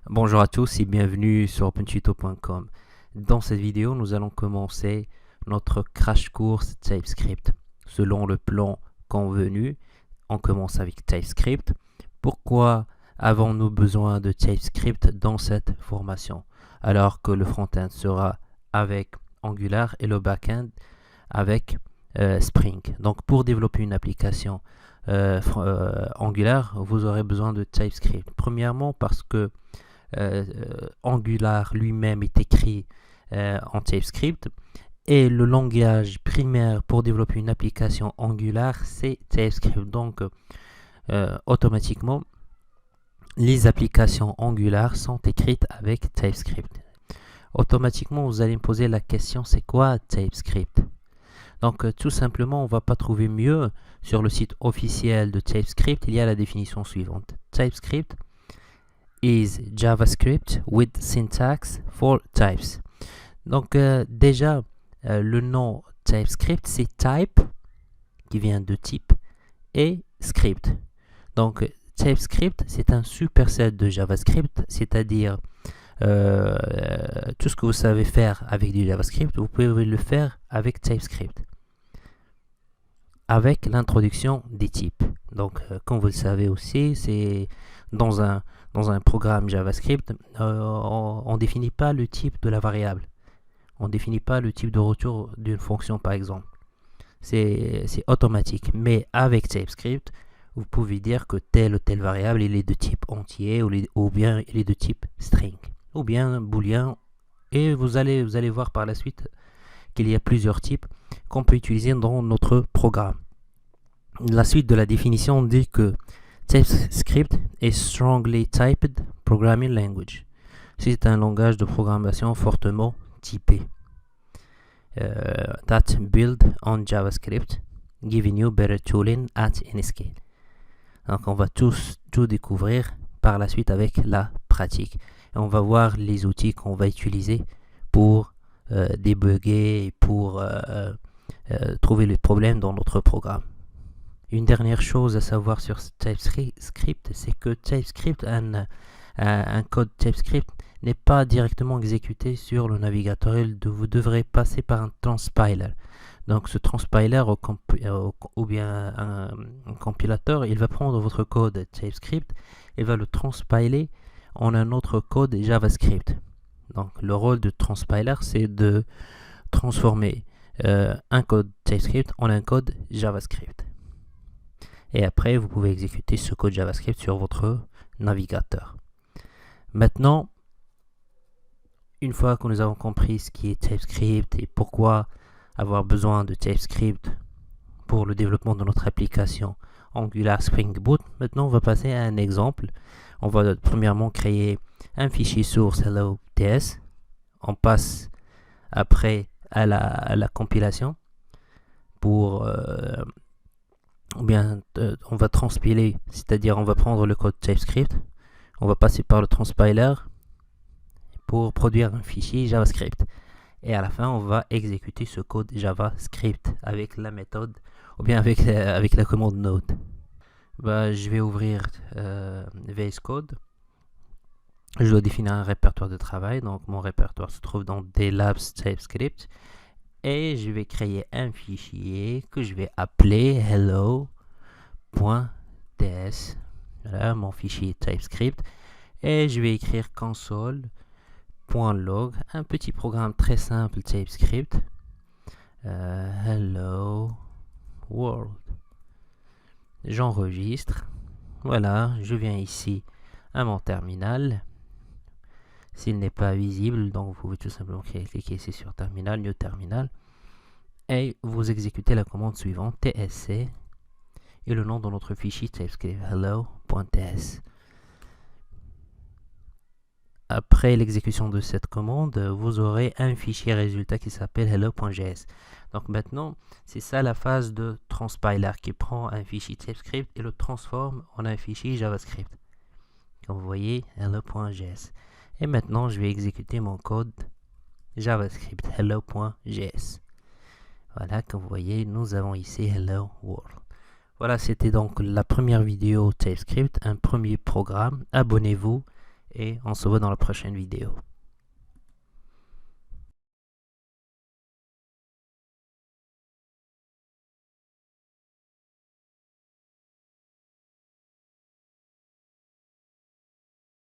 Bonjour à tous et bienvenue sur opentuto.com. Dans cette vidéo, nous allons commencer notre crash course TypeScript. Selon le plan convenu, on commence avec TypeScript. Pourquoi avons-nous besoin de TypeScript dans cette formation alors que le front-end sera avec Angular et le back-end avec Spring. Donc pour développer une application Angular, vous aurez besoin de TypeScript. Premièrement parce que Angular lui-même est écrit en TypeScript et le langage primaire pour développer une application Angular c'est TypeScript. Donc automatiquement les applications Angular sont écrites avec TypeScript. Automatiquement vous allez me poser la question, c'est quoi TypeScript? Donc tout simplement, on ne va pas trouver mieux sur le site officiel de TypeScript. Il y a la définition suivante. TypeScript is JavaScript with syntax for types. Donc déjà, le nom TypeScript, c'est type, qui vient de type, et script. Donc TypeScript, c'est un superset de JavaScript, c'est-à-dire tout ce que vous savez faire avec du JavaScript, vous pouvez le faire avec TypeScript. Avec l'introduction des types. Donc, comme vous le savez aussi, c'est dans un programme JavaScript, on ne définit pas le type de la variable. On ne définit pas le type de retour d'une fonction, par exemple. C'est automatique. Mais avec TypeScript, vous pouvez dire que telle ou telle variable, il est de type entier ou bien il est de type string ou bien booléen. Et vous allez voir par la suite qu'il y a plusieurs types qu'on peut utiliser dans notre programme. La suite de la définition dit que TypeScript est strongly typed programming language. C'est un langage de programmation fortement typé. That build on JavaScript, giving you better tooling at any scale. Donc on va tout découvrir par la suite avec la pratique. Et on va voir les outils qu'on va utiliser pour débugger et pour trouver les problèmes dans notre programme. Une dernière chose à savoir sur TypeScript, c'est que TypeScript, un code TypeScript n'est pas directement exécuté sur le navigateur. Vous devrez passer par un transpiler. Donc ce transpiler ou bien un compilateur, il va prendre votre code TypeScript et va le transpiler en un autre code JavaScript. Donc le rôle de transpiler, c'est de transformer un code TypeScript en un code JavaScript. Et après, vous pouvez exécuter ce code JavaScript sur votre navigateur. Maintenant, une fois que nous avons compris ce qui est TypeScript et pourquoi avoir besoin de TypeScript pour le développement de notre application Angular Spring Boot, maintenant on va passer à un exemple. On va premièrement créer un fichier source hello.ts. On passe après à la compilation pour on va transpiler, c'est-à-dire on va prendre le code TypeScript, on va passer par le transpiler pour produire un fichier JavaScript. Et à la fin, on va exécuter ce code JavaScript avec la méthode ou bien avec la commande node. Je vais ouvrir VS Code. Je dois définir un répertoire de travail. Donc mon répertoire se trouve dans Labs TypeScript. Et je vais créer un fichier que je vais appeler hello.ts. Voilà mon fichier TypeScript. Et je vais écrire console.log, un petit programme très simple TypeScript. Hello world. J'enregistre. Voilà, je viens ici à mon terminal. S'il n'est pas visible, donc vous pouvez tout simplement cliquer ici sur terminal, new terminal, et vous exécutez la commande suivante, tsc, et le nom de notre fichier TypeScript, hello.ts. Après l'exécution de cette commande, vous aurez un fichier résultat qui s'appelle hello.js. Donc maintenant, c'est ça la phase de transpiler qui prend un fichier TypeScript et le transforme en un fichier JavaScript. Comme vous voyez, hello.js. Et maintenant, je vais exécuter mon code JavaScript, hello.js. Voilà, comme vous voyez, nous avons ici hello world. Voilà, c'était donc la première vidéo TypeScript, un premier programme. Abonnez-vous et on se voit dans la prochaine vidéo.